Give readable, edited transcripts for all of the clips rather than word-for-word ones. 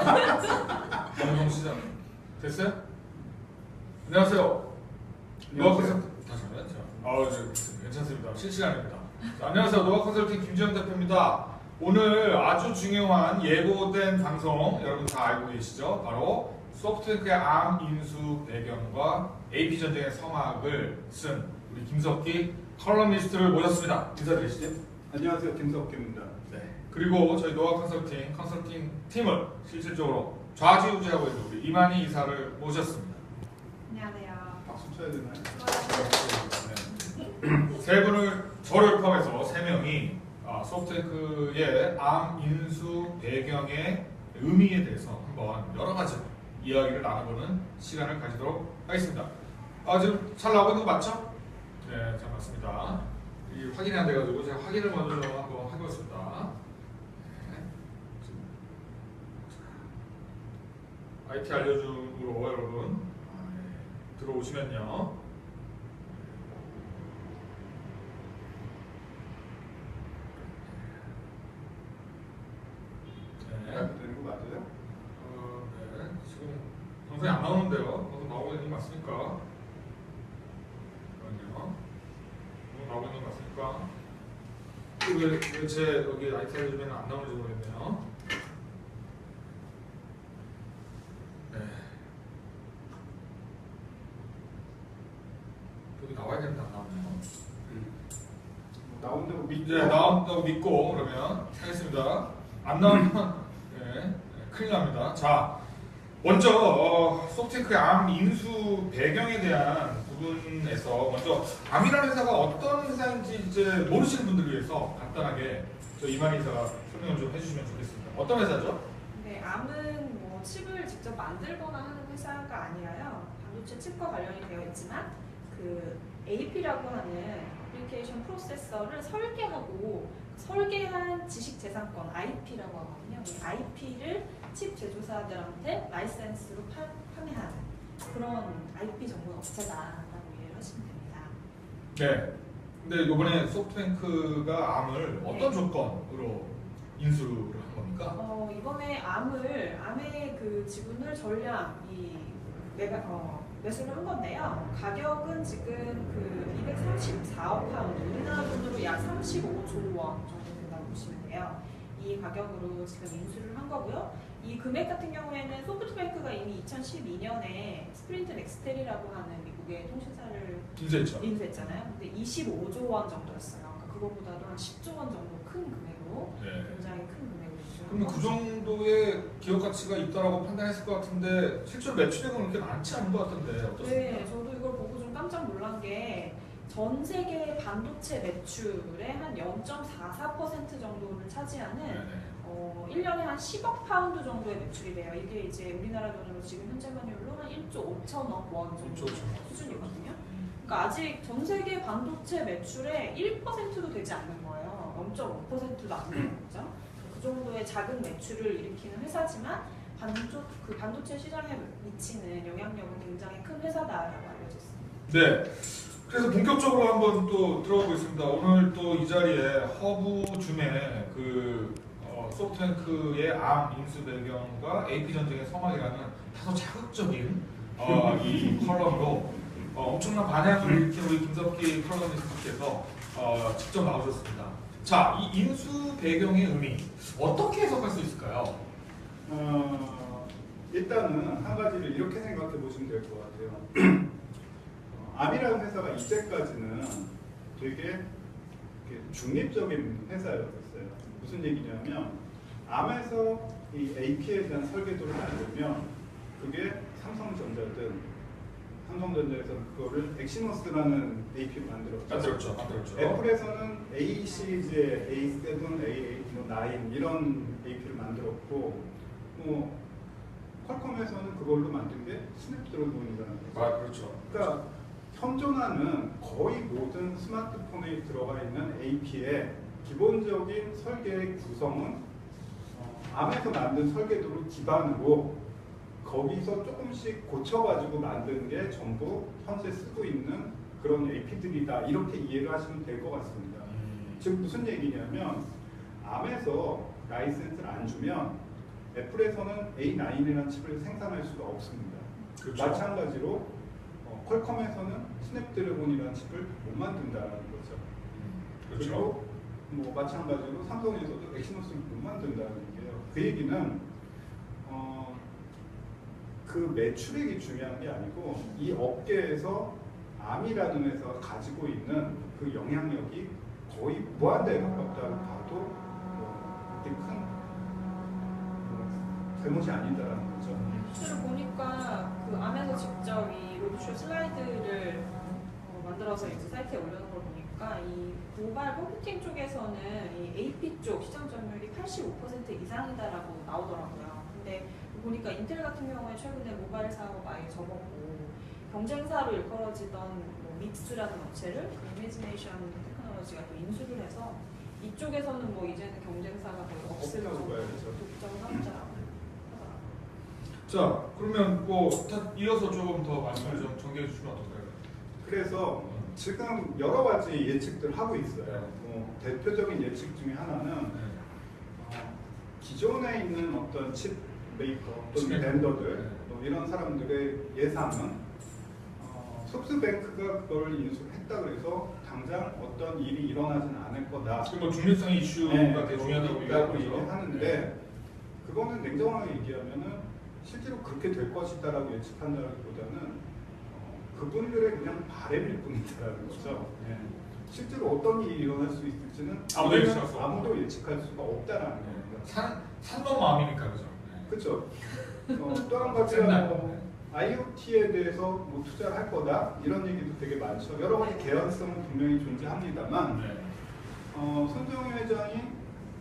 방송시장 됐어요? 안녕하세요. 노아 컨설팅 다시 한번 괜찮습니다. 실시간입니다. 자, 안녕하세요. 노아 컨설팅 김지영 대표입니다. 오늘 아주 중요한 예고된 방송 여러분 다 알고 계시죠? 바로 소프트뱅크의 암 인수 배경과 AP 전쟁의 서막을 쓴 우리 김석기 컬럼니스트를 모셨습니다. 인사드리시죠. 안녕하세요. 김석기입니다. 네. 그리고 저희 노아 컨설팅 팀을 실질적으로 좌지우지하고 있는 우리 이만희 이사를 모셨습니다. 안녕하세요. 박수 쳐야 되나요? 네. 세 분을 저를 포함해서 세 명이 소프트뱅크의 암 인수 배경의 의미에 대해서 한번 여러 가지 이야기를 나눠보는 시간을 가지도록 하겠습니다. 지금 잘 나오고 있는 거 맞죠? 네, 잘 맞습니다. 이 확인이 안 돼가지고 제가 확인을 먼저 한번 해보겠습니다. 네. IT 알려줌으로 여러분 들어오시면요. 네. 되는 거 맞아요? 네. 지금 방송이 안 나오는데요. 방송 나오고 있는 거 맞습니까? 잠깐만요. 나오고 있는 거 맞습니까? 왜 제 여기 IT 알려주면 안 나오는지 모르겠네요. 네. 여기 나와야 되는데 안 나오네요. 나온다고 믿고. 이제 나온다고 믿고 그러면 하겠습니다. 안 나오면 큰일 납니다. 자, 먼저 소프트뱅크의 암 인수 배경에 대한 부분에서 먼저 암이라는 회사가 어떤 회사인지 이제 모르시는 분들을 위해서 간단하게 저 이만희 이사가 설명을 좀 해주시면 좋겠습니다. 어떤 회사죠? 네, 암은 뭐 칩을 직접 만들거나 하는 회사가 아니라요. 반도체 칩과 관련이 되어 있지만 그 AP라고 하는 애플리케이션 프로세서를 설계한 지식재산권 IP라고 하거든요. 이 IP를 칩 제조사들한테 라이센스로 판매하는 그런 IP 전문 업체다라고 이해를 하시면 됩니다. 네. 근데 이번에 소프트뱅크가 암을 어떤 조건으로 인수를 한 겁니까? 이번에 암의 그 지분을 전량 매수를 한 건데요. 가격은 지금 그 234억 파운드, 우리나라 돈으로 약 35조 원 정도 된다고 보시면 돼요. 이 가격으로 지금 인수를 한 거고요. 이 금액 같은 경우에는 소프트뱅크가 이미 2012년에 스프린트 넥스텔이라고 하는 미국의 통신사를 인수했잖아요. 근데 25조 원 정도였어요. 그러니까 그거보다도 한 10조 원 정도 큰 금액으로 굉장히 큰 금액으로 인수를 그러면 그 정도의 기업 가치가 있다라고 판단했을 것 같은데 실제로 매출액은 그렇게 많지 않은 것 같은데 어떻습니까? 네, 저도 이걸 보고 좀 깜짝 놀란 게 전 세계 반도체 매출의 한 0.44% 정도를 차지하는 1년에 한 10억 파운드 정도의 매출이 돼요. 이게 이제 우리나라 돈으로 지금 현재 환율로 한 1조 5천억 원 정도 수준이거든요. 그러니까 아직 전 세계 반도체 매출의 1%도 되지 않는 거예요. 0.5%도 안 되는 거죠. 그 정도의 작은 매출을 일으키는 회사지만 반도체 시장에 미치는 영향력은 굉장히 큰 회사다라고 알려져 있습니다. 네. 그래서 본격적으로 한번 또 들어가고 있습니다. 오늘 또 이 자리에 허브 줌의 소프트뱅크의 암 인수 배경과 AP 전쟁의 서막이라는 다소 자극적인 이 컬럼으로 엄청난 반향을 일으킨 우리 김석기 컬럼니스트께서 직접 나오셨습니다. 자, 이 인수 배경의 의미 어떻게 해석할 수 있을까요? 일단은 한 가지를 이렇게 생각해 보시면 될 것 같아요. 암이라는 회사가 이때까지는 되게 중립적인 회사였어요. 무슨 얘기냐면 암에서 이 AP에 대한 설계도를 만들면 그게 삼성전자에서 그거를 엑시노스라는 AP를 만들었죠. 애플에서는 A 시리즈의 A7, A9 이런 AP를 만들었고 퀄컴에서는 그걸로 만든 게 스냅드래곤이라는 거죠. 그렇죠. 그러니까 현존하는 거의 모든 스마트폰에 들어가 있는 AP의 기본적인 설계의 구성은 암에서 만든 설계도를 기반으로 거기서 조금씩 고쳐가지고 만든 게 전부 현재 쓰고 있는 그런 AP들이다 이렇게 이해를 하시면 될 것 같습니다. 즉 무슨 얘기냐면 암에서 라이센스를 안 주면 애플에서는 A9이라는 칩을 생산할 수가 없습니다. 그렇죠. 마찬가지로 퀄컴에서는 스냅드래곤이라는 칩을 못 만든다는 거죠. 그렇죠. 그리고 뭐 마찬가지로 삼성에서도 엑시노스를 못 만든다는 얘기예요. 그 얘기는 그 매출액이 중요한 게 아니고 이 업계에서 암이라는 회사가 가지고 있는 그 영향력이 거의 무한대에 가깝다고 봐도 그렇게 큰 잘못이 아니다라는 거죠. 실제로 보니까 그 암에서 직접 이 로드쇼 슬라이드를 만들어서 이제 사이트에 올려놓은 걸 보니까 이 모바일 컴퓨팅 쪽에서는 이 AP 쪽 시장 점유율이 85% 이상이다라고 나오더라고요. 근데 보니까 인텔 같은 경우에 최근에 모바일 사업 아예 접었고 경쟁사로 일컬어지던 뭐 믹스라는 업체를 이미지네이션 테크놀로지가 또 인수를 해서 이쪽에서는 뭐 이제는 경쟁사가 거의 없을 정도로 독점 사업자라고 하더라고요. 자, 그러면 뭐 이어서 조금 더 말씀을 좀 정리해 주시면 어떨까요? 그래서 지금 여러 가지 예측들 하고 있어요. 대표적인 예측 중에 하나는 기존에 있는 어떤 칩 메이커 또는 벤더들 이런 사람들의 예상은 소프트뱅크가 그걸 인수했다 그래서 당장 어떤 일이 일어나지는 않을 거다. 뭐 중립성 이슈가 되게 중요하다고 얘기하는데 그거는 냉정하게 얘기하면은 실제로 그렇게 될 것이다라고 예측한다기보다는 그분들의 그냥 바램일 뿐이다라는 거죠. 실제로 어떤 일이 일어날 수 있을지는 아무도 예측할 수가 없다라는 겁니다. 산놈 마음이니까 그죠. 그렇죠. 또 한 가지가 IoT에 대해서 뭐 투자를 할 거다 이런 얘기도 되게 많죠. 여러 가지 개연성은 분명히 존재합니다만 손정희 회장이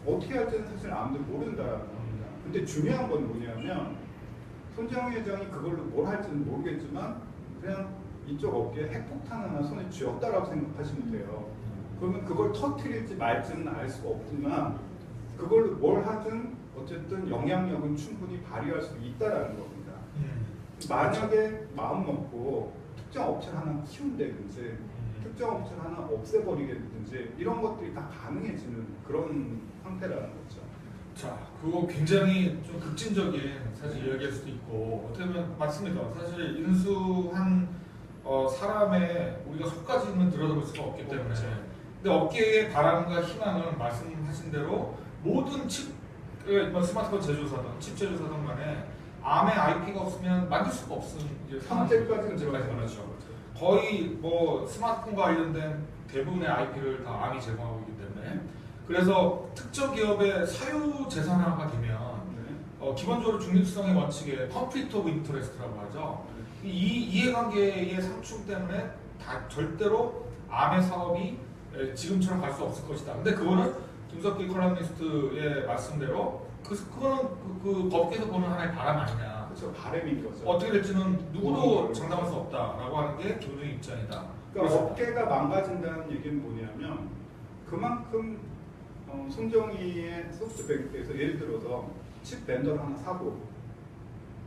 어떻게 할지는 사실 아무도 모른다라는 겁니다. 근데 중요한 건 뭐냐면 손정희 회장이 그걸로 뭘 할지는 모르겠지만 그냥 이쪽 업계에 핵폭탄 하나 손에 쥐었다라고 생각하시면 돼요. 그러면 그걸 터뜨릴지 말지는 알 수가 없지만 그걸로 뭘 하든 어쨌든 영향력은 충분히 발휘할 수 있다라는 겁니다. 만약에 마음 먹고 특정 업체를 하나 키운다든지 특정 업체를 하나 없애버리겠든지 이런 것들이 다 가능해지는 그런 상태라는 거죠. 자, 그거 굉장히 좀 극진적인 사실 이야기할 수도 있고 어떻게 보면 맞습니다. 사실 인수한 사람의 우리가 속까지는 들여다볼 수가 없기 때문에 근데 업계의 바람과 희망은 말씀하신 대로 모든 스마트폰 제조사든 칩 제조사든 간에 암의 IP가 없으면 만들 수가 없은 현재까지는 그렇죠. 거의 뭐 스마트폰과 관련된 대부분의 IP를 다 암이 제공하고 있기 때문에 그래서 특정 기업의 사유 재산화가 되면 기본적으로 중립성의 원칙에 conflict of interest라고 하죠. 이 이해관계의 상충 때문에 다 절대로 암의 사업이 지금처럼 갈 수 없을 것이다. 근데 그거는 김석기 컬럼니스트의 말씀대로 그거는 그 법계에서 보는 하나의 바람 아니냐. 그렇죠. 바람인 거죠. 어떻게 될지는 누구도 장담할 수 없다라고 하는 게 기본적인 입장이다. 그러니까 업계가 망가진다는 얘기는 뭐냐면 그만큼 손정희의 소프트뱅크에서 예를 들어서 칩 벤더를 하나 사고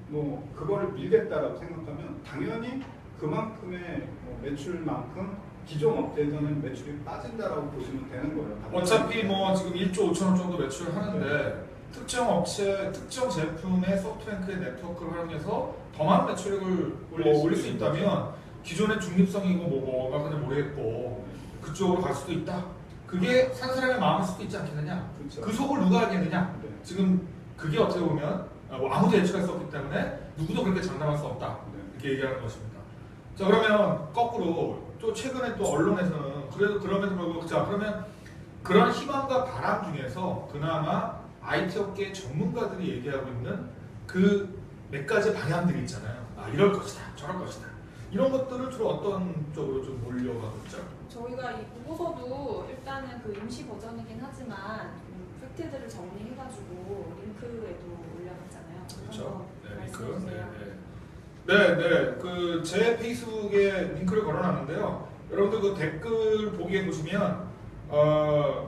뭐 그거를 밀겠다라고 생각하면 당연히 그만큼의 매출만큼 기존 업체에서는 매출이 빠진다라고 보시면 되는 거예요. 어차피 뭐 지금 1조 5천억 정도 매출을 하는데 특정 업체, 특정 제품의 소프트뱅크의 네트워크를 활용해서 더 많은 매출액을 올릴 수 있다면 기존의 중립성이고 뭐가 그냥 모르겠고 그쪽으로 갈 수도 있다. 그게 산 사람의 마음일 수도 있지 않겠느냐. 그렇죠. 그 속을 누가 알겠느냐. 네. 지금 그게 어떻게 보면 아무도 예측할 수 없기 때문에 누구도 그렇게 장담할 수 없다. 이렇게 얘기하는 것입니다. 자, 그러면 거꾸로 또 최근에 또 언론에서는 그럼에도 불구하고 자, 그러면 그런 희망과 바람 중에서 그나마 IT 업계 전문가들이 얘기하고 있는 그 몇 가지 방향들이 있잖아요. 이럴 것이다, 저럴 것이다. 이런 것들을 주로 어떤 쪽으로 좀 몰려가고 있죠? 저희가 이 보고서도 일단은 그 임시 버전이긴 하지만 팩트들을 정리해가지고 링크에도 올려놨잖아요. 그렇죠. 네, 링크. 네. 그 제 페이스북에 링크를 걸어놨는데요. 여러분들 그 댓글 보기에 보시면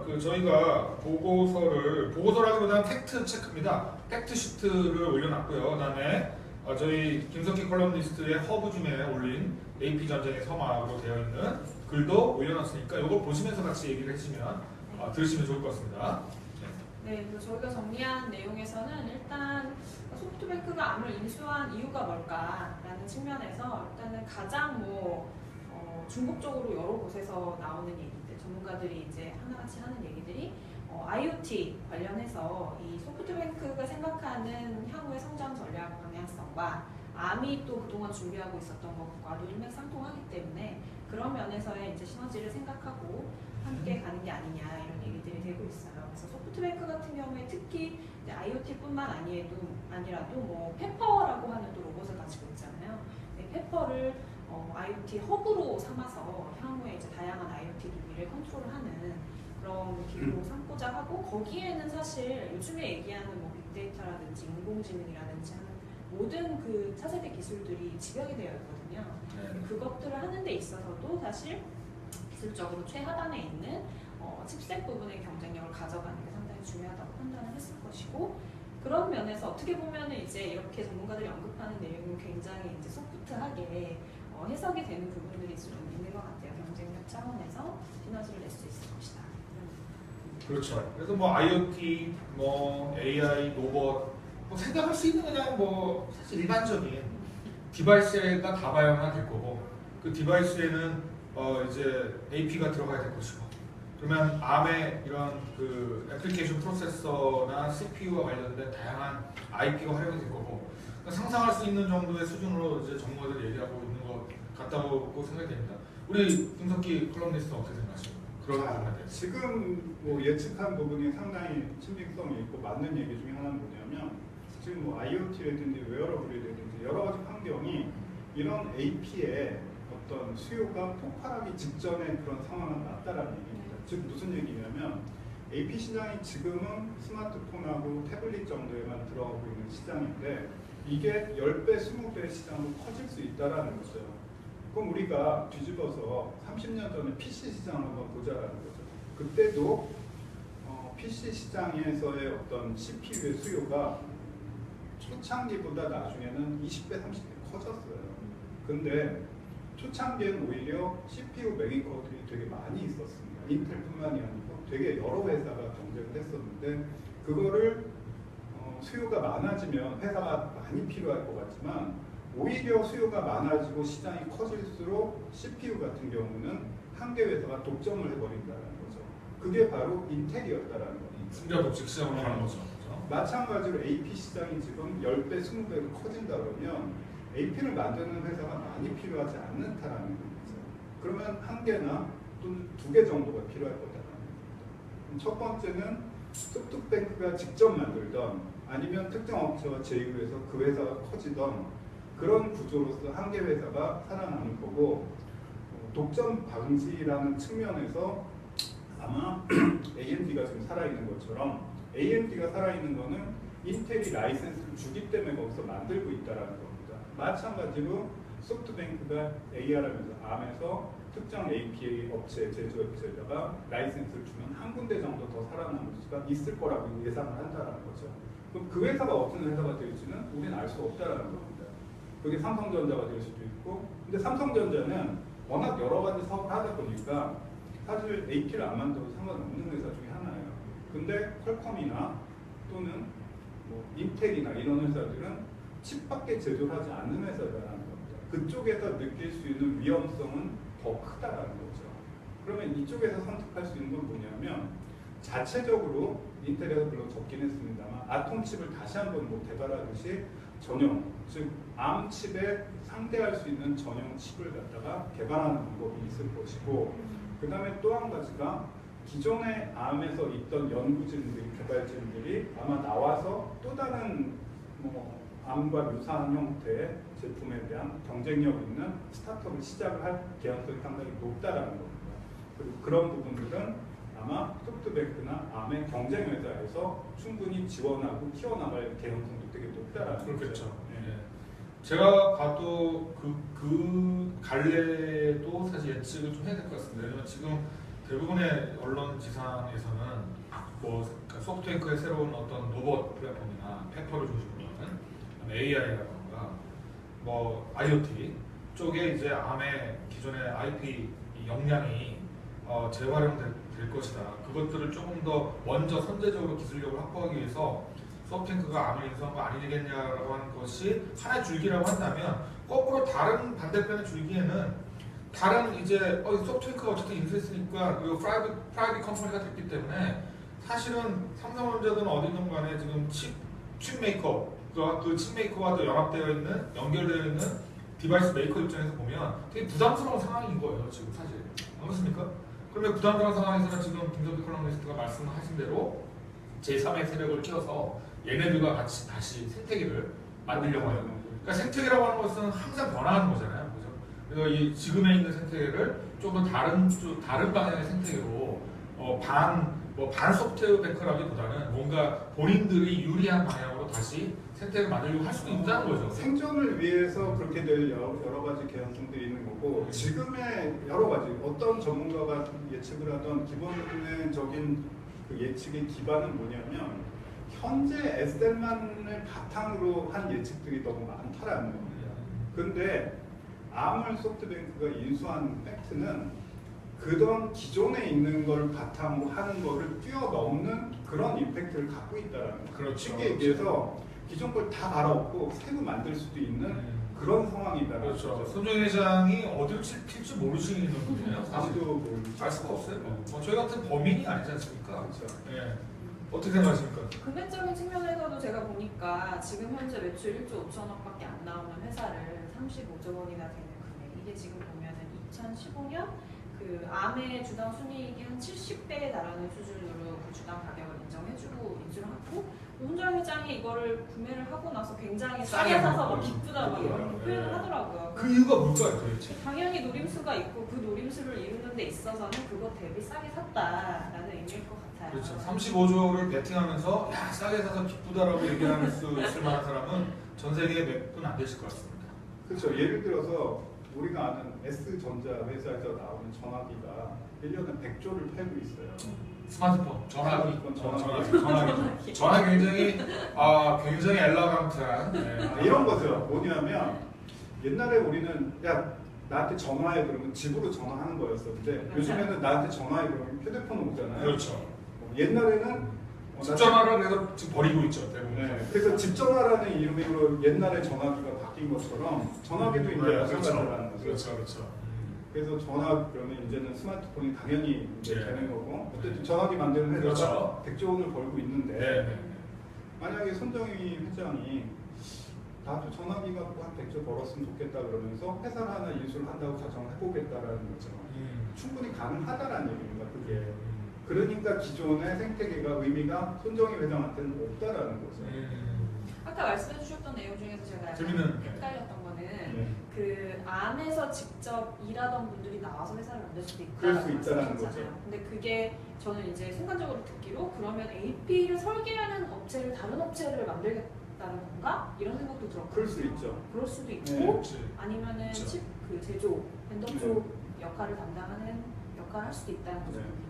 그 저희가 보고서라기보다는 팩트 체크입니다. 팩트 시트를 올려놨고요. 그다음에 저희 김석희 컬럼니스트의 허브줌에 올린 AP 전쟁의 서막으로 되어 있는 글도 올려놨으니까 이거 보시면서 같이 얘기를 해주시면 들으시면 좋을 것 같습니다. 네, 저희가 정리한 내용에서는 일단 저희가 암을 인수한 이유가 뭘까라는 측면에서 일단은 가장 중국적으로 여러 곳에서 나오는 얘기들, 전문가들이 이제 하나같이 하는 얘기들이 IoT 관련해서 이 소프트뱅크가 생각하는 향후의 성장 전략 방향성과 암이 또 그동안 준비하고 있었던 것과도 일맥상통하기 때문에 그런 면에서의 이제 시너지를 생각하고 함께 가는 게 아니냐 이런 얘기들이 되고 있어요. 그래서 소프트뱅크 같은 경우에 특히 IoT뿐만 아니라도 페퍼라고 하는 또 로봇을 가지고 있잖아요. 페퍼를 IoT 허브로 삼아서 향후에 이제 다양한 IoT 기기를 컨트롤하는 그런 기구로 삼고자 하고 거기에는 사실 요즘에 얘기하는 빅데이터라든지 인공지능이라든지 하는 모든 그 차세대 기술들이 집약이 되어 있거든요. 그것들을 하는 데 있어서도 사실 기술적으로 최하단에 있는 칩셋 부분의 경쟁력을 가져가는 게 상당히 중요하다고 판단을 했을 것이고 그런 면에서 어떻게 보면 이제 이렇게 전문가들이 언급하는 내용은 굉장히 이제 소프트하게 해석이 되는 부분들이 좀 있는 것 같아요. 경쟁력 차원에서 시너지를 낼 수 있을 것이다. 그렇죠. 그래서 IoT, AI, 로봇 생각할 수 있는 그냥 사실 일반적인 디바이스가 다 발현될 거고 그 디바이스에는 이제 AP가 들어가야 될 것이고 그러면 암의 이런 그 애플리케이션 프로세서나 CPU와 관련된 다양한 IP가 활용이 될 거고 그러니까 상상할 수 있는 정도의 수준으로 이제 전문가들이 얘기하고 있는 것 같다고 생각이 됩니다. 우리 김석기 컬럼니스트는 어떻게 생각하십니까? 그런 부분에 대해서. 지금 예측한 부분이 상당히 신빙성이 있고 맞는 얘기 중에 하나는 뭐냐면 지금 IoT라든지 웨어러블이라든지 여러 가지 환경이 이런 AP의 어떤 수요가 폭발하기 직전에 그런 상황은 맞다라는 얘기입니다. 즉 무슨 얘기냐면 AP 시장이 지금은 스마트폰하고 태블릿 정도에만 들어가고 있는 시장인데 이게 10배, 20배 시장으로 커질 수 있다는 거죠. 그럼 우리가 뒤집어서 30년 전에 PC 시장을 한번 보자라는 거죠. 그때도 PC 시장에서의 어떤 CPU의 수요가 초창기보다 나중에는 20배, 30배 커졌어요. 근데 초창기에는 오히려 CPU 메이커들이 되게 많이 있었습니다. 인텔뿐만이 아니고 되게 여러 회사가 경쟁을 했었는데 그거를 수요가 많아지면 회사가 많이 필요할 것 같지만 오히려 수요가 많아지고 시장이 커질수록 CPU 같은 경우는 한 개 회사가 독점을 해버린다는 거죠. 그게 바로 인텔이었다라는 겁니다. 승자 독식 시장으로 가는 거죠. 마찬가지로 AP 시장이 지금 10배, 20배로 커진다 그러면 AP를 만드는 회사가 많이 필요하지 않는다라는 거죠. 그러면 한 개나 또는 2개 정도가 필요할 거다라는 겁니다. 첫 번째는 소프트뱅크가 직접 만들던 아니면 특정 업체와 제휴해서 그 회사가 커지던 그런 구조로서 한 개 회사가 살아남을 거고 독점 방지라는 측면에서 아마 AMD가 지금 살아있는 것처럼 AMD가 살아있는 거는 인텔이 라이센스를 주기 때문에 거기서 만들고 있다는 겁니다. 마찬가지로 소프트뱅크가 AR하면서 암에서 특정 APA 업체, 제조업체에다가 라이센스를 주면 한 군데 정도 더 살아남을 수가 있을 거라고 예상을 한다는 거죠. 그럼 그 회사가 어떤 회사가 될지는 우리는 알 수 없다는 겁니다. 그게 삼성전자가 될 수도 있고 근데 삼성전자는 워낙 여러 가지 사업을 하다 보니까 사실 AP를 안 만들어도 상관없는 회사 중에 하나예요. 근데 퀄컴이나 또는 인텔이나 이런 회사들은 칩밖에 제조하지 않는 회사라는 겁니다. 그쪽에서 느낄 수 있는 위험성은 더 크다라는 거죠. 그러면 이쪽에서 선택할 수 있는 건 뭐냐면 자체적으로 인텔에서 별로 적긴 했습니다만 아톰칩을 다시 한번 개발하듯이 전용, 즉 암칩에 상대할 수 있는 전용 칩을 갖다가 개발하는 방법이 있을 것이고 그 다음에 또 한 가지가 기존의 암에서 있던 연구진들이 개발진들이 아마 나와서 또 다른 암과 유사한 형태의 제품에 대한 경쟁력 있는 스타트업을 시작을 할 개연성이 상당히 높다라는 겁니다. 그리고 그런 부분들은 아마 소프트뱅크나 암의 경쟁 회사에서 충분히 지원하고 키워나갈 개연성도 되게 높다라는 거죠. 그렇겠죠. 네. 제가 봐도 그 갈래도 사실 예측을 좀 해야 될 것 같습니다. 왜냐면 지금 대부분의 언론 지상에서는 그러니까 소프트뱅크의 새로운 어떤 로봇 플랫폼이나 페퍼를 중심으로 하는 AI라던가 IoT 쪽에 이제 암의 기존의 IP 역량이 재활용될 것이다. 그것들을 조금 더 먼저 선제적으로 기술력을 확보하기 위해서 소프트뱅크가 암을 인수한 거 아니겠냐라고 하는 것이 하나의 줄기라고 한다면 거꾸로 다른 반대편의 줄기에는 다른 이제 소프트뱅크가 어쨌든 인수했으니까 그리고 프라이빗 컴퍼니가 됐기 때문에 사실은 삼성전자든 어디든 간에 지금 칩 메이커가 그 칩 메이커와도 연합되어 있는 연결되어 있는 디바이스 메이커 입장에서 보면 되게 부담스러운 상황인 거예요 지금 사실 안 그렇습니까? 그러면 부담스러운 상황에서는 지금 김성태 컬럼니스트가 말씀하신 대로 제3의 세력을 키워서 얘네들과 같이 다시 생태계를 만들려고 해요. 그러니까 생태계라고 하는 것은 항상 변화하는 거잖아요, 그죠? 그래서 이 지금에 있는 생태계를 좀 더 다른 방향의 생태계로 반 소프트뱅크라기보다는 뭔가 본인들이 유리한 방향으로 다시 생태계를 만들려고 할 수도 있다는 거죠. 생존을 위해서 그렇게 될 여러 가지 개연성들이 있는 거고 지금의 여러 가지 어떤 전문가가 예측을 하던 기본적인 그 예측의 기반은 뭐냐면 현재 에스텔만을 바탕으로 한 예측들이 너무 많다라는 겁니다. 근데 암을 소프트뱅크가 인수한 팩트는 그런 기존에 있는 걸 바탕으로 하는 거를 뛰어넘는 그런 임팩트를 갖고 있다라는 거예요. 그렇죠. 쉽게 얘기해서 기존 걸 다 갈아엎고 새로 만들 수도 있는 그런 상황이다라는 그렇죠. 거죠. 손정희 회장이 어디를 튈지 모르시는 분이에요. 사실 아무도 모르죠. 알 수가 없어요. 저희 같은 범인이 아니지 않습니까? 그렇죠. 예. 어떻게 생각하십니까? 금액적인 측면에서도 제가 보니까 지금 현재 매출 1조 5천억밖에 안 나오는 회사를 35조 원이나 되는 금액, 이게 지금 보면은 2015년 그 암의 주당 순이익이 한 70배에 달하는 수준으로 그 주당 가격을 인정해주고 인수를 하고 오은정 회장이 이거를 구매를 하고 나서 굉장히 싸게 사서 막 기쁘다 막 이런 표현을 하더라고요. 그 이유가 뭘까요, 도대체? 당연히 노림수가 있고 그 노림수를 이루는 데 있어서는 그것 대비 싸게 샀다라는 의미일 것 같아요. 그렇죠. 35조를 베팅하면서 야 싸게 사서 기쁘다라고 얘기할 수 있을 만한 사람은 전 세계에 몇 분 안 되실 것 같습니다. 그렇죠. 예를 들어서 우리가 아는 S전자 회사에서 나오는 전화기가 1년에 100조를 팔고 있어요. 스마트폰, 전화기, 전화기. 전화 굉장히 엘라강트한 이런 거죠. 뭐냐면 옛날에 우리는 야 나한테 전화해 그러면 집으로 전화하는 거였었는데 요즘에는 나한테 전화해 그러면 휴대폰 오잖아요. 그렇죠. 옛날에는 집 전화를 그래서 지금 버리고 있죠 대부분. 네, 그래서 집 전화라는 이름으로 옛날에 전화기가 바뀐 것처럼 전화기도 이제 마찬가지라는 거죠. 그렇죠. 그래서 전화 그러면 이제는 스마트폰이 당연히 이제 네. 되는 거고 어쨌든 전화기 만드는 회사가 그렇죠. 100조 원을 벌고 있는데 네. 만약에 손정희 회장이 나도 전화기가 한 100조 벌었으면 좋겠다 그러면서 회사를 하나 인수를 한다고 가정을 해보겠다라는 거죠. 충분히 가능하다라는 얘기입니다. 그게. 그러니까 기존의 생태계가 의미가 손정희 회장한테는 없다라는 거죠. 아까 말씀해 주셨던 내용 중에서 제가 약간 재밌는, 헷갈렸던 거는 네. 그 안에서 직접 일하던 분들이 나와서 회사를 만들 수도 그럴 수 있다라고 있다라는 말씀하셨잖아요. 근데 그게 저는 이제 순간적으로 듣기로 그러면 AP를 설계하는 업체를 다른 업체를 만들겠다는 건가? 이런 생각도 들었거든요. 그럴 수 있죠. 그럴 수도 있고 네. 아니면은 그렇죠. 칩 그 제조 벤더 네. 쪽 역할을 담당하는 역할을 할 수도 있다는 거죠. 네. 분들이.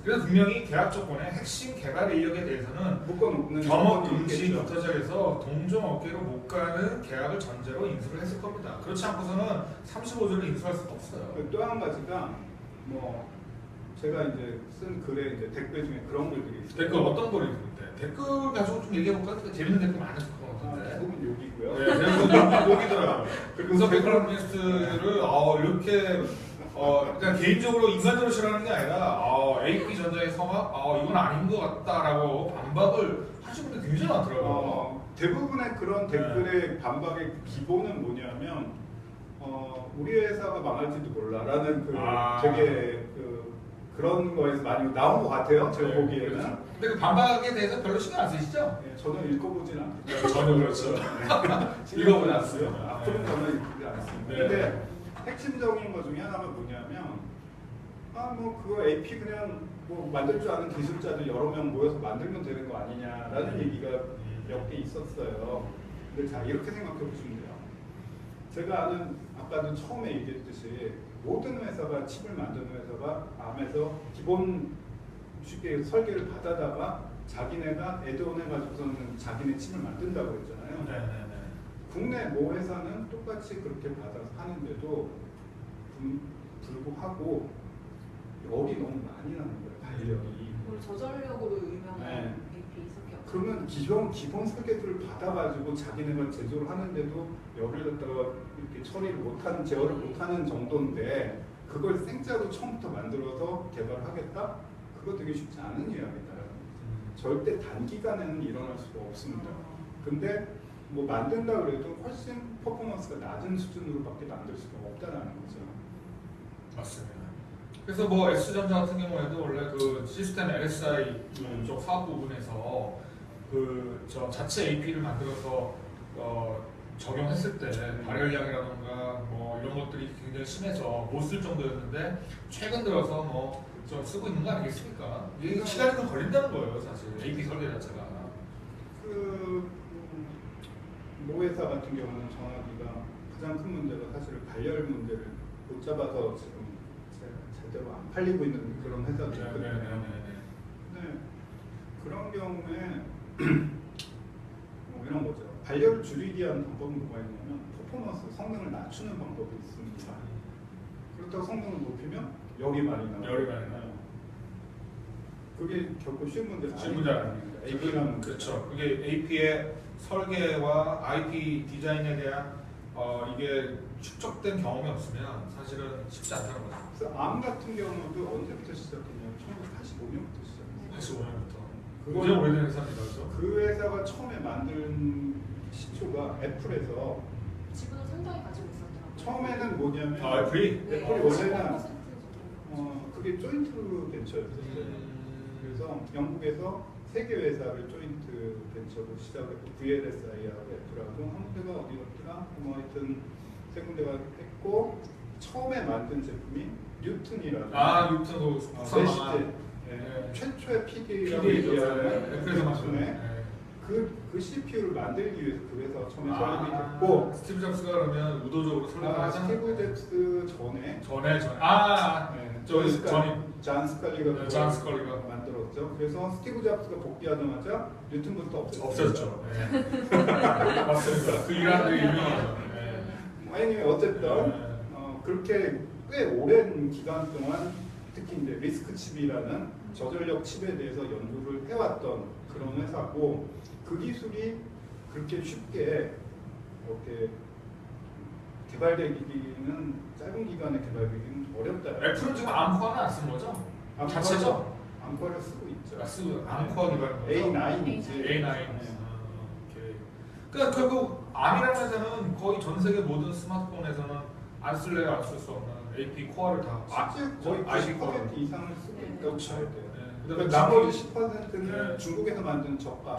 그래서 분명히 계약 조건의 핵심 개발 인력에 대해서는 묶어놓는 경업 조건이 있겠죠. 금지부터 시작해서 동종 업계로 못 가는 계약을 전제로 인수를 했을 겁니다. 그렇지 않고서는 35조를 인수할 수가 없어요. 또 한 가지가 뭐 제가 이제 쓴 글에 이제 댓글 중에 그런 글들이 있어요. 댓글 어떤 거를 읽는데? 댓글 가지고 좀 얘기해볼까? 재밌는 댓글 많았을 것 같은데. 대부분 욕이고요. 네, 대부분 욕이더라고요. 그래서 백그라운드니스트를 이렇게 그냥 개인적으로 인간적으로 싫어하는 게 아니라 AP전자의 성악 이건 아닌 것 같다라고 반박을 하시는 분들 굉장히 많더라고요. 대부분의 그런 댓글의 반박의 기본은 뭐냐면 우리 회사가 망할지도 몰라라는 그 되게 그런 거에서 많이 나온 것 같아요. 제가 네, 보기에는. 그렇죠. 근데 그 반박에 대해서 별로 신경 안 쓰시죠? 네, 저는 읽어보진 않겠죠. 전혀 그렇죠. 읽어보지 않습니다. 앞으로는 저는 읽지 않습니다. 네. 근데 핵심적인 것 중에 하나가 뭐냐면 뭐 그거 AP 그냥 뭐 만들 줄 아는 기술자들 여러 명 모여서 만들면 되는 거 아니냐라는 얘기가 몇 개 있었어요. 근데 자 이렇게 생각해 보시면 돼요. 제가 아는 아까도 처음에 얘기했듯이 모든 회사가 칩을 만드는 회사가 암에서 기본 쉽게 설계를 받아다가 자기네가 애드온 해가지고서는 자기네 칩을 만든다고 했잖아요. 네네네. 국내 모 회사는 똑같이 그렇게 받아서 하는데도 불구하고 열이 너무 많이 나는 거예요. 발열이. 그리고 저전력으로 유명한 네. AP가 비석이 없어요. 그러면 기본 설계도를 받아가지고 자기네가 제조를 하는데도 열을 갖다가 이렇게 처리를 못하는 제어를 못하는 정도인데 그걸 생짜로 처음부터 만들어서 개발하겠다? 그거 되게 쉽지 않은 이야기다. 절대 단기간에는 일어날 수가 없습니다. 근데 뭐 만든다 그래도 훨씬 퍼포먼스가 낮은 수준으로밖에 만들 수가 없다라는 거죠. 맞습니다. 그래서 뭐 S전자 같은 경우에도 원래 그 시스템 LSI 쪽 사업 부분에서 그 저 자체 AP를 만들어서 적용했을 때 발열량이라던가 뭐 이런 것들이 굉장히 심해서 못 쓸 정도였는데 최근 들어서 뭐 좀 쓰고 있는 거 아니겠습니까? 이게 시간이 좀 걸린다는 거예요, 사실 AP 설계 자체가. 모 회사 같은 경우는 전화기가 가장 큰 문제가 사실 발열 문제를 못 잡아서 지금 제대로 안 팔리고 있는 그런 회사도 있거든요. 네. 그런 경우에 뭐 이런 거죠. 발열을 줄이기 위한 방법은 뭐가 있냐면 퍼포먼스, 성능을 낮추는 방법이 있습니다. 그렇다고 성능을 높이면 열이 많이 나와요. 그게 결코 쉬운 문제는 아닙니다. AP라는 그렇죠. 그게 AP의 설계와 IP 디자인에 대한 이게 축적된 경험이 없으면 사실은 쉽지 않다는 거죠. 그래서 암 같은 경우도 언제부터 시작했냐면 1985년부터 시작했어요. 85년부터. 굉장히 오래된 회사입니다. 그렇죠? 그 회사가 처음에 만든 시초가 애플에서 지분을 상당히 가지고 있었더라고요. 처음에는 뭐냐면 애플이? 네, 애플이 원래는 15% 정도. 그게 조인트 벤처였어요. 그래서 영국에서 세 개 회사를 조인트 벤처로 시작했고 VLSI하고 애플하고 한 군데가 어디였더라? 뭐 하여튼 세 군데가 했고 처음에 만든 제품이 뉴튼이라는 뉴튼도 레시제 최초의 PD라고 얘기하는 애플에서 만든 그 CPU를 만들기 위해서 그 회사가 처음에 설립이 됐고 스티브 잡스가 그러면 의도적으로 설립을 하잖아요. 스티브 잡스 전에 잔 스칼리가 잔 스칼리가 만들었죠. 그래서 스티브 잡스가 복귀하자마자 뉴튼부터 없어졌죠. 맞습니다. 그 일화들이 유명하죠. 어쨌든 그렇게 꽤 오랜 기간 동안 특히 이제 리스크 칩이라는 저전력 칩에 대해서 연구를 해왔던 그런 회사고 그 기술이 그렇게 쉽게 이렇게 개발되기는 짧은 기간에 개발되기는 어렵다. 애플은 지금 암코어는 안 쓰는 거죠? 자체죠? 암코어를 쓰고 있죠. 암코어 기반 A9이지. A9. 그러니까 결국 암이라는 회사는 거의 전 세계 모든 스마트폰에서는 안 쓸래야 안 쓸 수 없는 AP 코어를 다 실제 거의 IP 90% 이상을 쓰고 있다고 봐야 돼요. 그다음에 나머지 10%는 중국에서 만든 저가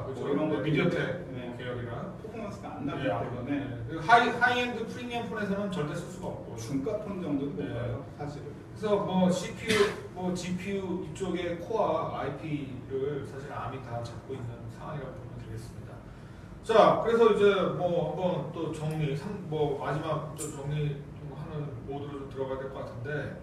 그렇죠. 이런 거 미디어텍 계열이나 퍼포먼스가 안 나기 때문에 하이엔드 프리미엄 폰에서는 절대 쓸 수가 없고 중가폰 정도도 못 가요, 사실은. 그래서 뭐 CPU, 뭐 GPU 이쪽의 코어 IP를 사실 암이 다 잡고 있는 상황이라고 보면 되겠습니다. 자, 그래서 이제 뭐 한번 또 마지막 또 정리 좀 하는 모드로 좀 들어가야 될 것 같은데.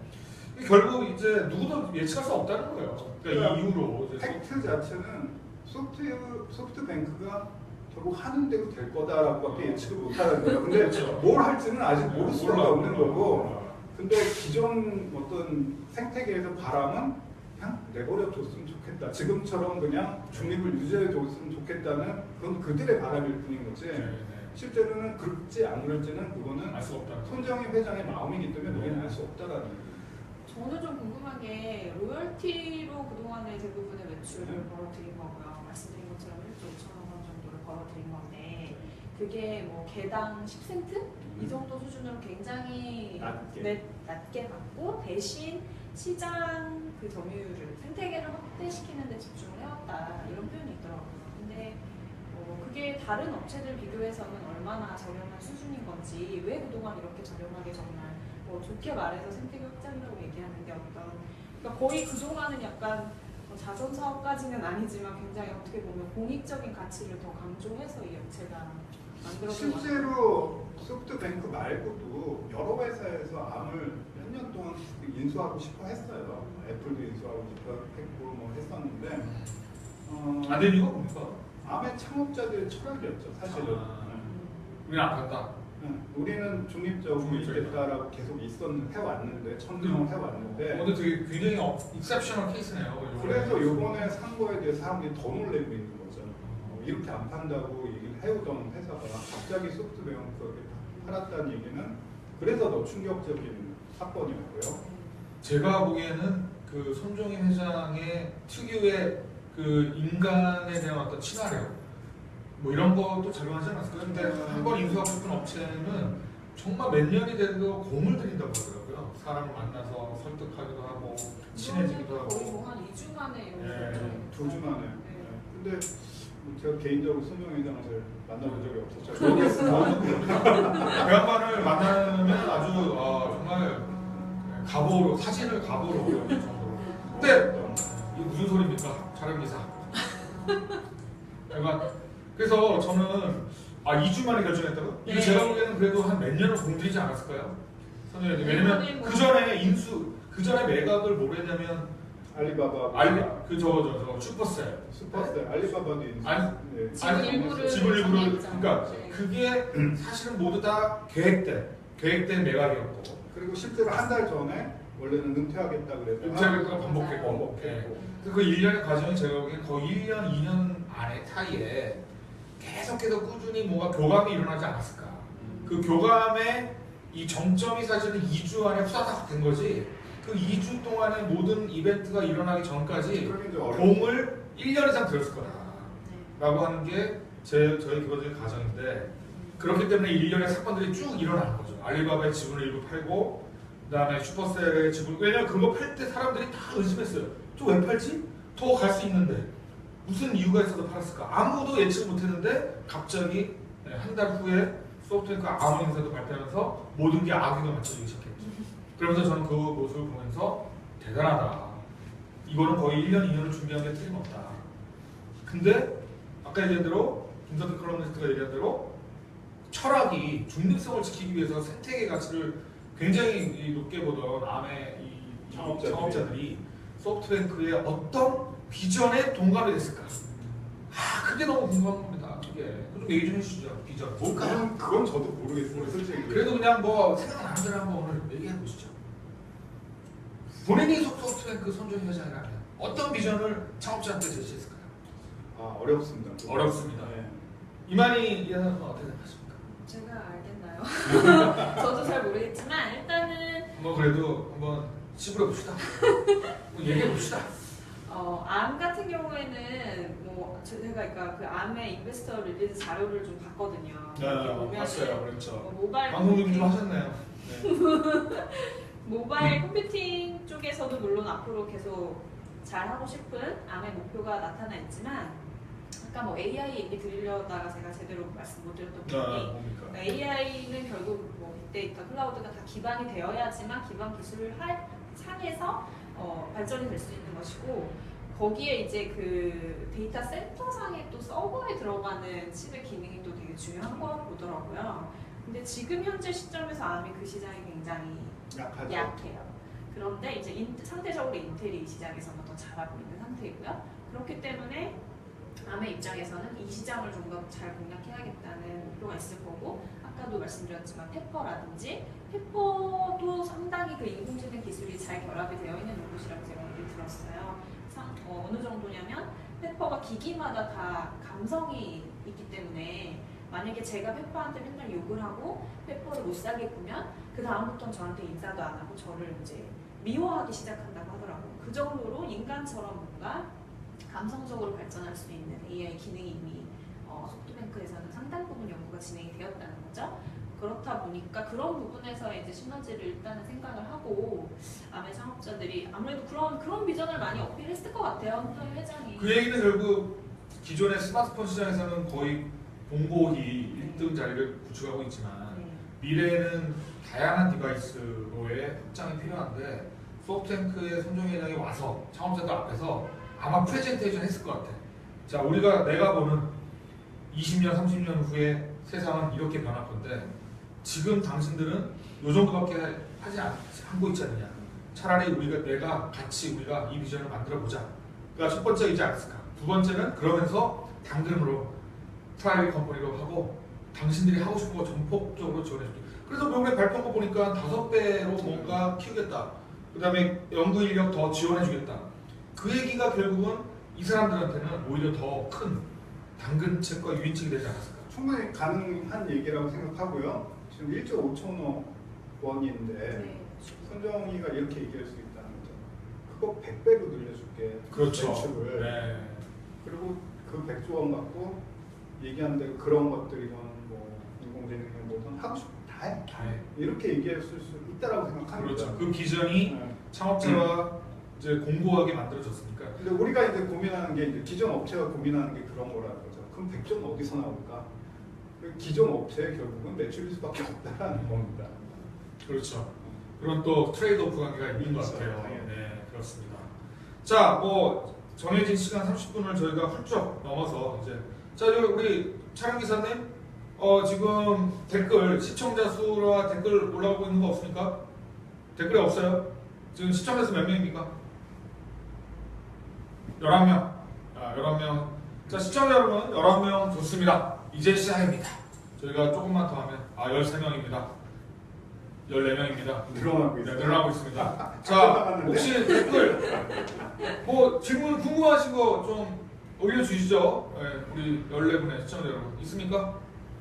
결국 이제 누구도 예측할 수 없다는 거예요. 그러니까 이 이후로 팩트 자체는 소프트뱅크가 결국 하는 대로 될 거다라고밖에 예측을 못하는 거예요. 근데 그렇죠. 뭘 할지는 아직 모를 수가 없는 거고. 몰라. 근데 기존 어떤 생태계에서 바람은 그냥 내버려 뒀으면 좋겠다. 지금처럼 그냥 중립을 유지해 줬으면 좋겠다는 그건 그들의 바람일 뿐인 거지. 실제로는 그럴지 안 그럴지는 그거는 알 수 없다. 손정희 회장의 마음이기 때문에 우리는 알 수 없다라는 거예요. 저는 좀 궁금한 게 로열티로 그동안의 대부분의 매출을 벌어들인 거고요. 말씀드린 것처럼 1조 5천억 원 정도를 벌어들인 건데 그게 뭐 개당 10센트? 이 정도 수준으로 굉장히 낮게 받고 대신 시장 그 점유율을 생태계를 확대시키는 데 집중을 해왔다 이런 표현이 있더라고요. 근데 그게 다른 업체들 비교해서는 얼마나 저렴한 수준인 건지 왜 그동안 이렇게 저렴하게 정말 좋게 말해서 생태계 확장이라고 얘기하는데 그러니까 거의 그동안은 약간 자선 사업까지는 아니지만 굉장히 어떻게 보면 공익적인 가치를 더 강조해서 이 업체가 만들어진 것 같아요. 실제로 소프트뱅크 말고도 여러 회사에서 암을 몇 년 동안 인수하고 싶어 했어요. 애플도 인수하고 싶어 했고 뭐 했었는데 안 된 이유가 뭡니까? 암의 창업자들의 철학이었죠, 사실은. 우리는 안 간다. 우리는 중립적으로 있겠다라고 계속 해왔는데 천명을 해왔는데 근데 되게 굉장히 익셉셔널 케이스네요. 그래서 요번에 산 거에 대해 사람들이 더 놀래고 있는 거죠. 이렇게 안 판다고 얘기를 해오던 회사가 갑자기 소프트뱅크에 팔았다는 얘기는 그래서 더 충격적인 사건이었고요. 제가 보기에는 그 손정인 회장의 특유의 그 인간에 대한 어떤 친화력 뭐 이런 것도 작용하지 않았을까요? 근데 한 번 인수하고 싶은 업체는 정말 몇 년이 돼도 공을 들인다고 하더라고요. 사람을 만나서 설득하기도 하고 친해지기도 하고. 거의 뭐한 2주 만에 네. 2주 만에. 네. 근데 제가 개인적으로 손정 회장을 잘 만나본 적이 없어서 잘 모르겠어요. 모르겠습니다. 그 양반을 만나면 아주 정말 가보로 사진을 가보로 보여줄 정도로. 근데 이게 무슨 소리입니까? 촬영 기사. 약간 그래서 저는 2주 만에 결정했다고? 이거 네. 제가 보기에는 그래도 한 몇 년을 공들이지 않았을까요? 선생님, 왜냐면 그 전에 매각을 뭘 했냐면 알리바바 저거 슈퍼셀. 슈퍼셀 알리바바도 아니, 지분 일부를 지분 일부를 정리했죠. 그러니까 네. 그게 사실은 모두 다 계획된 매각이었고 그리고 실제로 한 달 전에 원래는 은퇴하겠다 그랬다가 은퇴하겠다고 반복했고 그 1년의 과정이 제가 보기엔 거의 1년, 2년 안에 사이에 계속해서 꾸준히 뭔가 교감이 일어나지 않았을까. 그 교감의 이 정점이 사실은 2주 안에 후다닥 된 거지. 그 2주 동안의 모든 이벤트가 일어나기 전까지 공을 1년 이상 들었을 거다라고 하는 게 저희 기본적인 가정인데 그렇기 때문에 1년의 사건들이 쭉 일어나는 거죠. 알리바바의 지분을 일부 팔고 그다음에 슈퍼셀의 지분 왜냐면 그거 팔 때 사람들이 다 의심했어요. 저 왜 팔지? 더 갈 수 있는데 무슨 이유가 있어서 팔았을까? 아무도 예측 못했는데 갑자기 한 달 후에 소프트뱅크 아무 행사도 발표하면서 모든 게 악의도 맞춰지기 시작했죠. 그러면서 저는 그 모습을 보면서 대단하다. 이거는 거의 1년, 2년을 준비한 게 틀림없다. 근데 아까 얘기한 대로 김석희 컬럼니스트가 얘기한 대로 철학이 중립성을 지키기 위해서 생태계 가치를 굉장히 높게 보던 암의 이 창업자들이 소프트뱅크의 어떤 비전에 동감이 됐을까? 그게 너무 궁금한 겁니다. 그게 좀 얘기 좀 해주시죠. 비전 뭘까요? 그건 저도 모르겠어요. 솔직히 그래도 그냥 뭐 생각나는 대로 한번 오늘 얘기해 보시죠. 본인이 소프트뱅크 손정희 회장이라면 어떤 비전을 창업자한테 제시했을까요? 어렵습니다. 어렵습니다. 네. 이만희 이사는 어떻게 생각하십니까? 제가 알겠나요? 저도 잘 모르겠지만 일단은 뭐 그래도 한번 씹으려 봅시다. 얘기해 봅시다. 암 같은 경우에는 뭐 제가 그러니까 그 암의 인베스터 릴리즈 자료를 좀 봤거든요. 이렇게 보면은 봤어요, 그렇죠. 모바일 방송 좀 하셨네요. 네. 모바일 컴퓨팅 쪽에서도 물론 앞으로 계속 잘 하고 싶은 암의 목표가 나타나 있지만 아까 뭐 AI 얘기 드리려다가 제가 제대로 말씀 못 드렸던 부분이 뭡니까? AI는 결국 뭐 빅데이터, 클라우드가 다 기반이 되어야지만 기반 기술을 상에서 발전이 될 수 있는 것이고 거기에 이제 그 데이터 센터 상에 또 서버에 들어가는 칩의 기능이 또 되게 중요한 거 보더라고요. 근데 지금 현재 시점에서 암이 그 시장이 굉장히 약하죠. 약해요. 그런데 이제 상대적으로 인텔이 이 시장에서는 더 잘하고 있는 상태이고요. 그렇기 때문에 암의 입장에서는 이 시장을 좀 더 잘 공략해야겠다는 목표가 있을 거고 아까도 말씀드렸지만 페퍼라든지 페퍼도 상당히 그 인공지능 기술이 잘 결합이 되어 있는 로봇이라고 제가 얘기 들었어요. 어느 정도냐면 페퍼가 기기마다 다 감성이 있기 때문에 만약에 제가 페퍼한테 맨날 욕을 하고 페퍼를 못 사게 구면 그 다음부터는 저한테 인사도 안 하고 저를 이제 미워하기 시작한다고 하더라고요. 그 정도로 인간처럼 뭔가 감성적으로 발전할 수 있는 AI 기능이 이미 소프트뱅크에서는 상당 부분 연구가 진행이 되었다는 거죠. 그렇다 보니까 그런 부분에서 이제 시너지를 일단은 생각을 하고 암의 창업자들이 아무래도 그런 비전을 많이 어필했을 것 같아요. 손정희 회장이. 그 얘기는 결국 기존의 스마트폰 시장에서는 거의 공고히 1등 자리를 구축하고 있지만 미래에는 다양한 디바이스로의 확장이 필요한데 소프트뱅크의 손정희 회장이 와서 창업자들 앞에서 아마 프레젠테이션 했을 것 같아. 자, 내가 보는 20년, 30년 후에 세상은 이렇게 변할 건데 지금 당신들은 요 정도밖에 하고 있지 않느냐. 차라리 우리가 이 비전을 만들어 보자. 그러니까 첫 번째이지 않았을까. 두 번째는 그러면서 당근으로 프라이빗 컴퍼니로 하고 당신들이 하고 싶은 거 전폭적으로 지원해줄게. 그래서 명분에 발표한 거 보니까 5배로 뭔가 키우겠다. 그 다음에 연구 인력 더 지원해주겠다. 그 얘기가 결국은 이 사람들한테는 오히려 더 큰 당근책과 유인책이 되지 않았을까. 충분히 가능한 얘기라고 생각하고요. 지금 1조 5천억 원인데 네. 손정희가 이렇게 얘기할 수 있다는 거죠. 그거 100배로 늘려줄게. 그렇죠. 매출을. 네. 그리고 그 100조 원 갖고 얘기한 대로 그런 것들이건 뭐 인공지능이건 뭐든 하고 싶은 거 다 해. 이렇게 얘기할 수 있다라고 생각합니다. 그렇죠. 그 비전이 네. 창업자와 이제 공고하게 만들어졌으니까. 근데 우리가 이제 고민하는 게 이제 기존 업체가 고민하는 게 그런 거라는 거죠. 그럼 100조는 어디서 나올까? 그 기존 업체의 결국은 매출일 수밖에 없다라는 겁니다. 그렇죠. 그런 또 트레이드오프 관계가 있는 것 그렇죠. 같아요. 당연히. 네, 그렇습니다. 자, 뭐 정해진 시간 30분을 저희가 훌쩍 넘어서 이제 자, 우리 촬영 기사님, 지금 댓글 시청자 수와 댓글 올라오고 있는 거 없습니까? 댓글이 없어요. 지금 시청자 수 몇 명입니까? 11명. 11명. 자, 시청자 여러분, 11명 좋습니다. 이제 시작입니다. 저희가 조금만 더 하면 13명입니다. 14명입니다. 늘어나고 있어요. 늘어나고 있습니다. 자, 혹시 댓글 뭐 질문 궁금하신 거 좀 올려주시죠. 네, 우리 14분의 시청자 여러분 있습니까?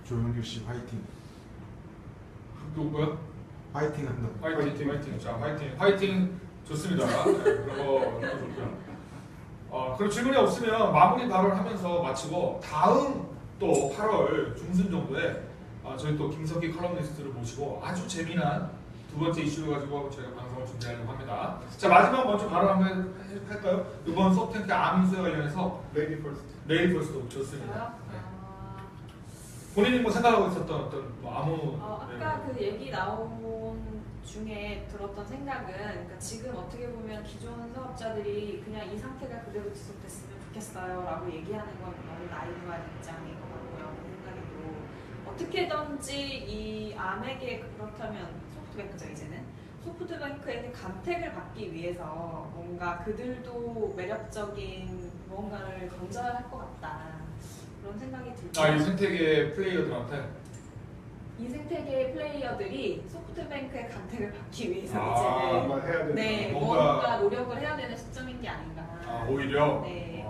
조영규 씨 화이팅. 누구야? 화이팅 한다. 화이팅, 화이팅. 자, 화이팅, 화이팅 좋습니다. 네, 그런 거 좋고요. 그럼 질문이 없으면 마무리 발언하면서 마치고 다음 또 8월 중순 정도에 저희 또 김석희 컬럼니스트를 모시고 아주 재미난 두 번째 이슈를 가지고 저희가 방송을 준비하려고 합니다. 자, 마지막 먼저 발언 한번 할까요? 이번 소프트뱅크 암인수에 관련해서 레이디 퍼스트. 레이디 퍼스트 좋습니다. 저요? 네. 본인이 뭐 생각하고 있었던 어떤 뭐 아무 아까 그 얘기 나온 중에 들었던 생각은 그러니까 지금 어떻게 보면 기존 사업자들이 그냥 이 상태가 그대로 지속됐으면 좋겠어요 라고 얘기하는 건 너무 나이브한 입장인 것 같고요. 생각에도 어떻게든지 이 암에게 그렇다면 소프트뱅크죠 이제는 소프트뱅크에게 감택을 받기 위해서 뭔가 그들도 매력적인 무언가를 던져야 할 것 같다 그런 생각이 들고 이 생태계 플레이어들한테 이 생태계의 플레이어들이 소프트뱅크의 감택을 받기 위해서 뭔가 해야 되는 네, 뭔가- 뭔가 노력을 해야 되는 시점인 게 아닌가. 오히려 네.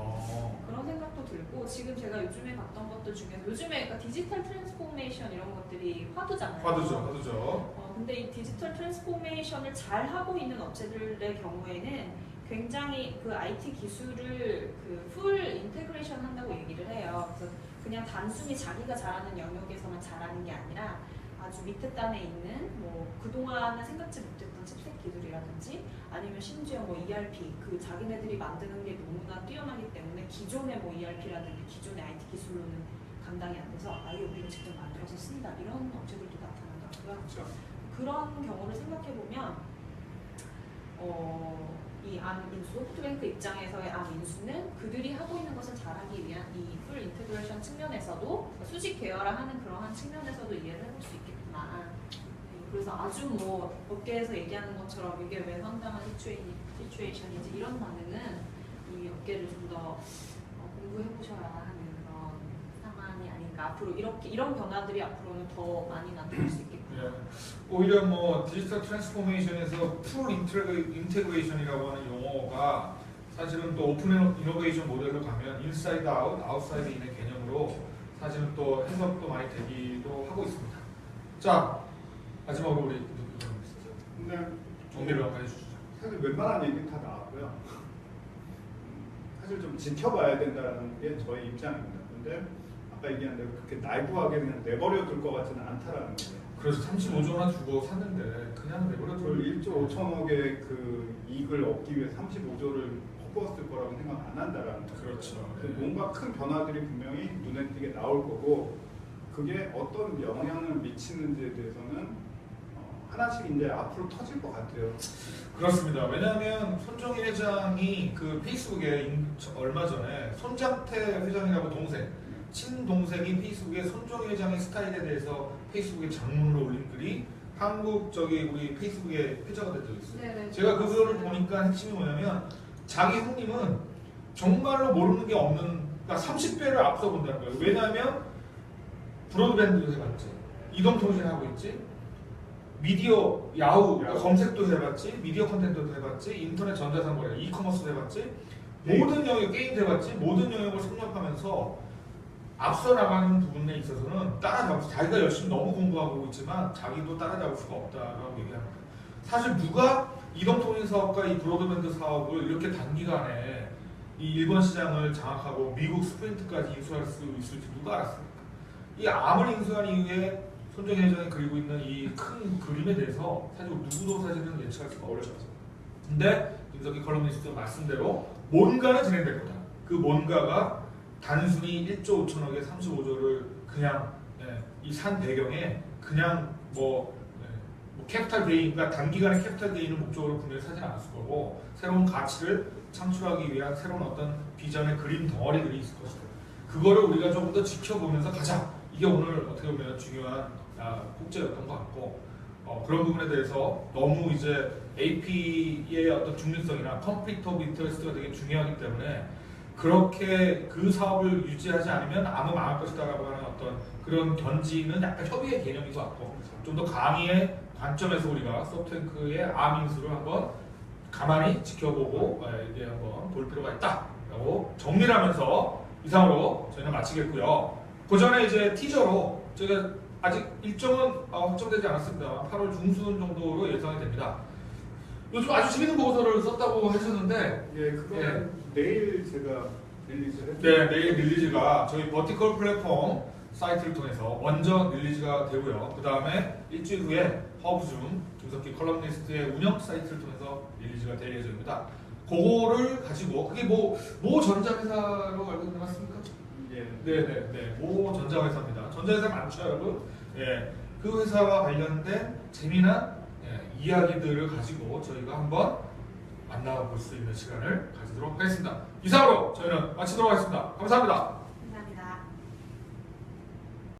그런 생각도 들고 지금 제가 요즘에 봤던 것들 중에서 요즘에 그러니까 디지털 트랜스포메이션 이런 것들이 화두잖아요. 화두죠. 근데 이 디지털 트랜스포메이션을 잘 하고 있는 업체들의 경우에는 굉장히 그 IT 기술을 그 풀 인테그레이션 한다고 얘기를 해요. 그래서 그냥 단순히 자기가 잘하는 영역에서만 잘하는 게 아니라 아주 밑에 단에 있는 뭐 그동안은 생각지 못했던 칩셋 기술이라든지 아니면 심지어 뭐 ERP 그 자기네들이 만드는 게 너무나 뛰어나기 때문에 기존의 뭐 ERP라든지 기존의 IT 기술로는 감당이 안 돼서 아예 우리가 직접 만들어서 쓴다 이런 업체들도 나타난다고요. 그렇죠. 그런 경우를 생각해 보면 이 암인수, 소프트뱅크 입장에서의 암인수는 그들이 하고 있는 것을 잘하기 위한 이 풀 인테그레이션 측면에서도 수직 계열화하는 그러한 측면에서도 이해를 해볼 수 있겠구나. 그래서 아주 뭐 업계에서 얘기하는 것처럼 이게 왜 황당한 시츄에이션인지 이런 반응은 이 업계를 좀 더 공부해 보셔야 하는 그런 상황이 아닌가. 앞으로 이런 변화들이 앞으로는 더 많이 나타날 수 있겠구나. 예. 오히려 뭐 디지털 트랜스포메이션에서 풀 인테그레이션이라고 하는 용어가 사실은 또 오픈 이노베이션 모델로 가면 인사이드 아웃, 아웃사이드 인의 개념으로 사실은 또 해석도 많이 되기도 하고 있습니다. 자, 마지막으로 우리 근데 정리를 한번 해주시죠. 사실 웬만한 얘기는 다 나왔고요. 사실 좀 지켜봐야 된다는 게 저희 입장입니다. 근데 아까 얘기한 대로 그렇게 나이브하게 그냥 내버려 둘 것 같지는 않다라는 거예요. 그래서 35조 원 주고 샀는데 그냥 내버려 그 둘 1조 5천억의 그 이익을 얻기 위해 35조를 퍼부었을 거라고 생각 안 한다라는 거죠. 그렇죠. 그래서 네. 뭔가 큰 변화들이 분명히 눈에 띄게 나올 거고 그게 어떤 영향을 미치는지에 대해서는 하나씩 이제 앞으로 터질 것 같아요. 그렇습니다. 왜냐하면 손정희 회장이 그 페이스북에 얼마 전에 손장태 회장이라고 동생, 친동생이 페이스북에 손정희 회장의 스타일에 대해서 페이스북에 장문으로 올린 글이 한국 우리 페이스북에 회자가 된 적이 있어요. 네네, 제가 그 글을 맞습니다. 보니까 핵심이 뭐냐면 자기 형님은 정말로 모르는 게 없는, 그러니까 30배를 앞서 본다는 거예요. 왜냐하면 브로드밴드도 해봤지, 이동통신 하고 있지, 미디어 야후 검색도 해봤지, 미디어 컨텐츠도 해봤지, 인터넷 전자상거래, 이커머스도 해봤지, 모든 영역 게임도 해봤지, 모든 영역을 섭렵하면서 앞서 나가는 부분에 있어서는 따라잡을 수, 자기가 열심히 너무 공부하고 있지만 자기도 따라잡을 수가 없다라고 얘기합니다. 사실 누가 이동통신 사업과 이 브로드밴드 사업을 이렇게 단기간에 이 일본 시장을 장악하고 미국 스프린트까지 인수할 수 있을지 누가 알았습니까? 이 암을 인수한 이후에 손정희 회장이 그리고 있는 이 큰 그림에 대해서 사실 누구도 사실은 예측할 수가 어렵죠. 근데 김석기 컬럼니스트 말씀대로 뭔가는 진행될 거다. 그 뭔가가 단순히 1조 5천억에 35조를 그냥 이 산 배경에 그냥 뭐 캐피탈 게인, 그러니까 단기간에 캐피탈 게인을 목적으로 분명히 사진 않았을 거고 새로운 가치를 창출하기 위한 새로운 어떤 비전의 그림 덩어리들이 있을 것이다. 그거를 우리가 조금 더 지켜보면서 가자. 이게 오늘 어떻게 보면 중요한 꼭지였던 것 같고 그런 부분에 대해서 너무 이제 AP의 어떤 중립성이나 컨플릭트 오브 인터레스트가 되게 중요하기 때문에 그렇게 그 사업을 유지하지 않으면 아무 망할 것이다라고 하는 어떤 그런 견지는 약간 협의의 개념인 것 같고 좀 더 강의의 관점에서 우리가 소프트뱅크의 암 인수를 한번 가만히 지켜보고 이제 한번 볼 필요가 있다라고 정리를 하면서 이상으로 저희는 마치겠고요. 그 전에 이제 티저로 제가 아직 일정은 확정되지 않았습니다. 8월 중순 정도로 예상이 됩니다. 요즘 아주 재밌는 보고서를 썼다고 하셨는데 그거는 내일 제가 릴리즈를 네, 내일 릴리즈가 저희 버티컬 플랫폼 사이트를 통해서 먼저 릴리즈가 되고요. 그 다음에 일주일 후에 허브줌 김석기 컬럼니스트의 운영 사이트를 통해서 릴리즈가 될 예정입니다. 그거를 가지고 그게 모 전자회사로 알고 있는 것 같습니까? 네, 모 전자회사입니다. 전자회사 많죠, 여러분? 예, 그 회사와 관련된 재미난 이야기들을 가지고 저희가 한번 만나볼 수 있는 시간을 가지도록 하겠습니다. 이상으로 저희는 마치도록 하겠습니다. 감사합니다.